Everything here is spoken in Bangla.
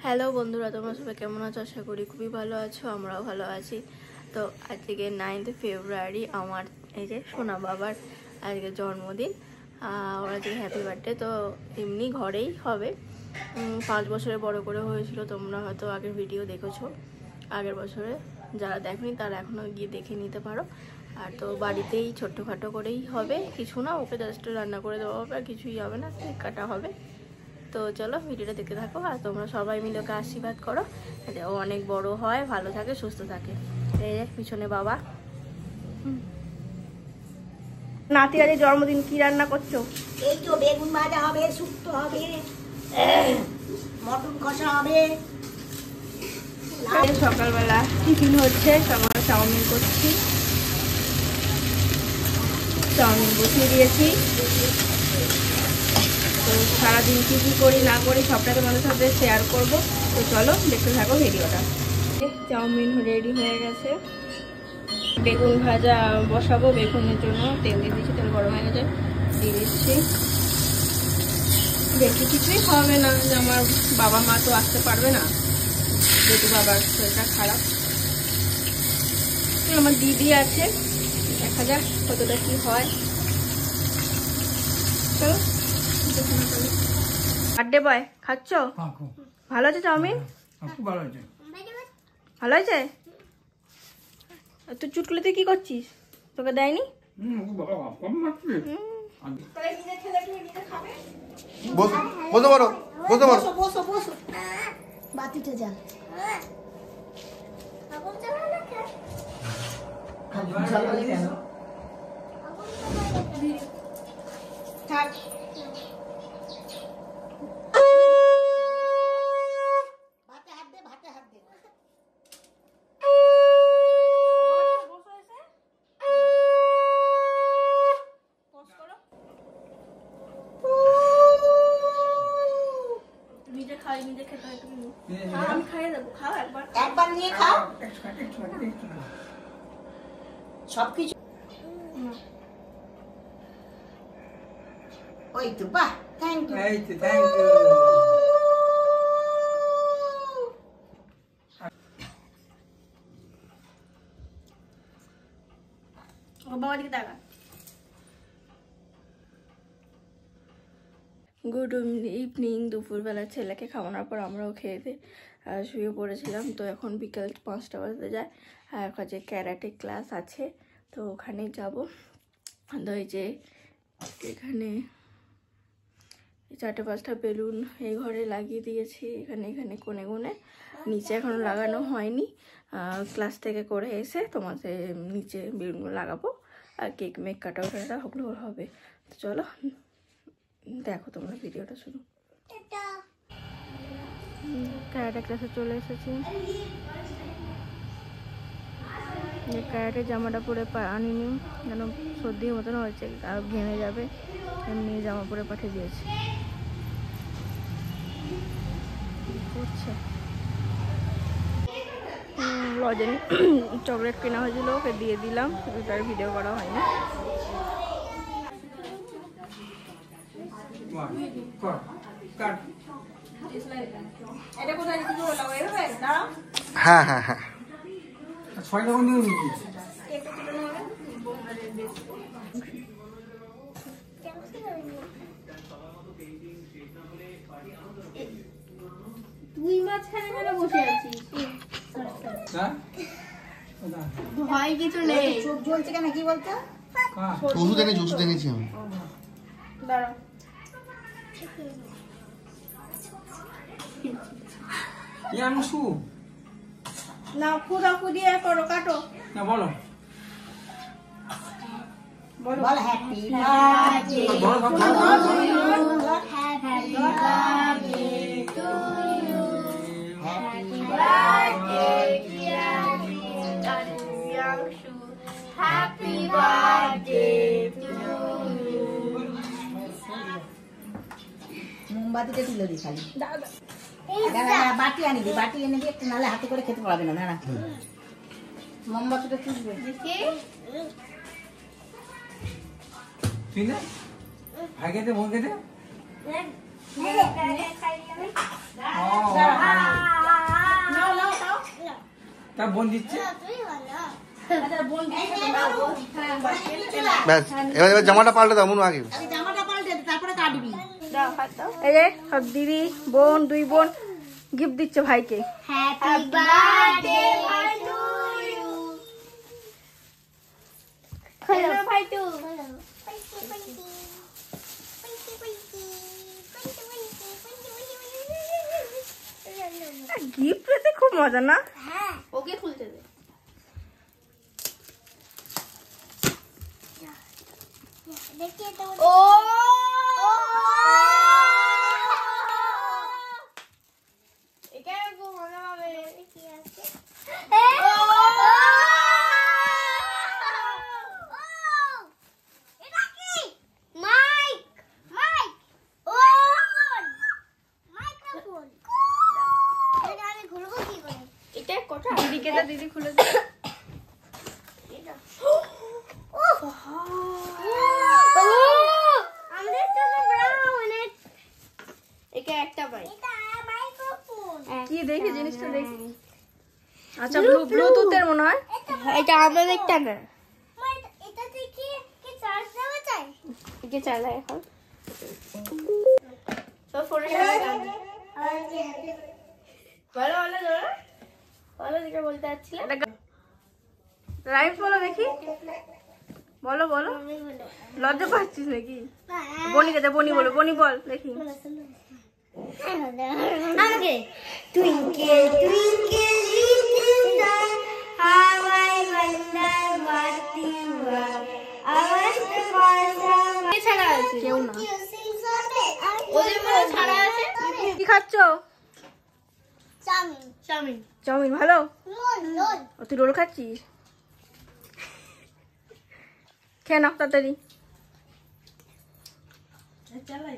হ্যালো বন্ধুরা, তোমরা সবাই কেমন আছো? আশা করি খুবই ভালো আছো, আমরাও ভালো আছি। তো আজকে 9 ফেব্রুয়ারি আমার এই যে সোনা বাবার আজকে জন্মদিন। ওর আজকে হ্যাপি বার্থডে। তো এমনি ঘরেই হবে, 5 বছরে বড় করে হয়েছিল। তোমরা হয়তো আগের ভিডিও দেখেছো, আগের বছরে যারা দেখনি তারা এখনও গিয়ে দেখে নিতে পারো। আর তো বাড়িতেই ছোট্টখাটো করেই হবে, কিছু না, ওকে জাস্ট রান্না করে দেওয়া হবে, আর কিছুই হবে না, কেক কাটা হবে। তো চলো ভিডিওটা দেখতে থাকো, আর তোমরা সবাই মিলে ওকে আশীর্বাদ করো যাতে ও অনেক বড় হয়, ভালো থাকে, সুস্থ থাকে। এই যে পিছনে বাবা। নাতি আজ জন্মদিন, কি রান্না করছো? এই তো বেগুন ভাজা হবে, শুক্তো হবে, মটন কষা হবে। সকালবেলা টিফিন হচ্ছে, সকালে চাউমিন করছি, চাউমিন বসিয়ে দিয়েছি। তো সারাদিন কী কী করি না করি সবটা তোমাদের সাথে শেয়ার করব। তো চলো দেখতে থাকো ভিডিওটা। চাউমিন রেডি হয়ে গেছে, বেগুন ভাজা বসাবো। বেগুনের জন্য তেল দিয়ে দিচ্ছি, তেল গরম হয়ে গেছে, দিয়ে দিচ্ছি। বেশি কিছুই হবে না, যে আমার বাবা মা তো আসতে পারবে না, যেহেতু বাবার শরীরটা খারাপ। আমার দিদি আছে, দেখা যাক কতটা কি হয়। চলো। বার্থডে বয় খাচ্ছ? ভালো আছে চাউমিন? ভালো আছে। ভালো আছে? তুই চুটকুলিতে কি করছিস? তোকে দেয়নি? বলতে পারো, বলতে পারো। বসো বসো, বাতিতে যা। থাক। ভাতে হাত দে, ভাতে হাত দে। নিজে খাই, নিজে খেতে হয়। তুমি আমি খাইয়ে দেবো, খাও একবার। একবার নিয়ে খাও সবকিছু। ওই তো, বাহ, থ্যাংক ইউ। এই তো, থ্যাংক ইউ। বাবা দিকে তাকা। Good evening. দুপুরবেলা ছেলেকে খাওয়ানোর পর আমরাও খেয়ে দিয়ে শুয়ে পড়েছিলাম। তো এখন বিকেল 5টা বাজতে যায়, আর কাছে ক্যারাটে ক্লাস আছে, তো ওখানেই যাব। তো এই যে এখানে 4-5টা বেলুন এই ঘরে লাগিয়ে দিয়েছি, এখানে এখানে কোণে কোণে। নিচে এখনও লাগানো হয়নি, ক্লাস থেকে করে এসে তোমাদের নিচে বেলুনগুলো লাগাবো, আর কেক মেক কাটা ওটা ওগুলো হবে। তো চলো দেখো তোমরা ভিডিওটা শুরু। ক্যারাটে ক্লাসে চলে এসেছি। ক্যারাটে জামাটা পরে আনিনি, যেন সর্দির মতন হয়েছে, আর ঘেমে যাবে, এমনি জামা পরে পাঠিয়ে দিয়েছি। করছে লজেন চকলেট কেনা হয়েছিল, ওকে দিয়ে দিলাম, ওটার ভিডিও করা হয়নি। হ্যাঁ হ্যাঁ হ্যাঁ, 6 টাকা নিয়ে নিচ্ছি। তুই মাঝখানে কেন বসে আছিস? ভয় কিছু নেই। চোখ জ্বলছে কেন, কি বলতো? ওষুধ এনেছি, ওষুধ এনেছি আমি। দাঁড়াও। না খুদিয়ে করো, কাটো। না বলো, বল happy birthday to you, happy birthday happy birthday to you. মোমবাতিটা তুলে দি খালি। দাঁড়া, বাটি আনি দি, বাটি এনে দিয়ে, নাহলে হাতে করে খেতে পারবে না। দাঁড়া, মোমবাতিটা তুলবে। ভাই খেতে, বোন খেতে। দাঁড়া, তার বোন দিচ্ছে। ব্যাস এবার জামাটা পাল্টে দাও মনু আগে। জামাটা পাল্টে দে, তারপরে কাটবি। এই যে সব দিদি বোন দুই বোন গিফট দিচ্ছে ভাইকে। Happy birthday to you. Hello, Baitu. Gift পেতে খুব মজা না? ওকে খুলতে দে। ও এখানে খুব মজা হবে। কি আছে? এটা কি? মাইক মাইক ও মাইক্রোফোন। এটা আমি খুলবো কি করে? এটা কোথা? দিদিকে তো দিদি খুলে দিচ্ছে। কি দেখি জিনিসটা দেখি। আচ্ছা ব্লুটুথের মনে হয়। এটা আমাদেরটা না। এটা দেখি কি চার্জ দেওয়া যায়? কি চালা এখন? তো ফোনে ভালো ভালো ধরো। ভালো দিকে বলতে যাচ্ছিলাম। রাইট বলো দেখি। বলো বলো। লজ্জা পাচ্ছিস নাকি? বনিকে দে, বনি বলো, বনি বল দেখি। আমাকে twinkle twinkle little star how I wonder what you are আওয়াজ দ্য ফার্স্ট কে ছাড়া আছে? কেউ না। ওদের মধ্যে ছাড়া আছে কি খাচ্ছো? চাউমিন চাউমিন চাউমিন ভালো? লোল লোল ও তুই রোল খাচ্ছিস? খেয়ে নাও তাড়াতাড়ি। চালাই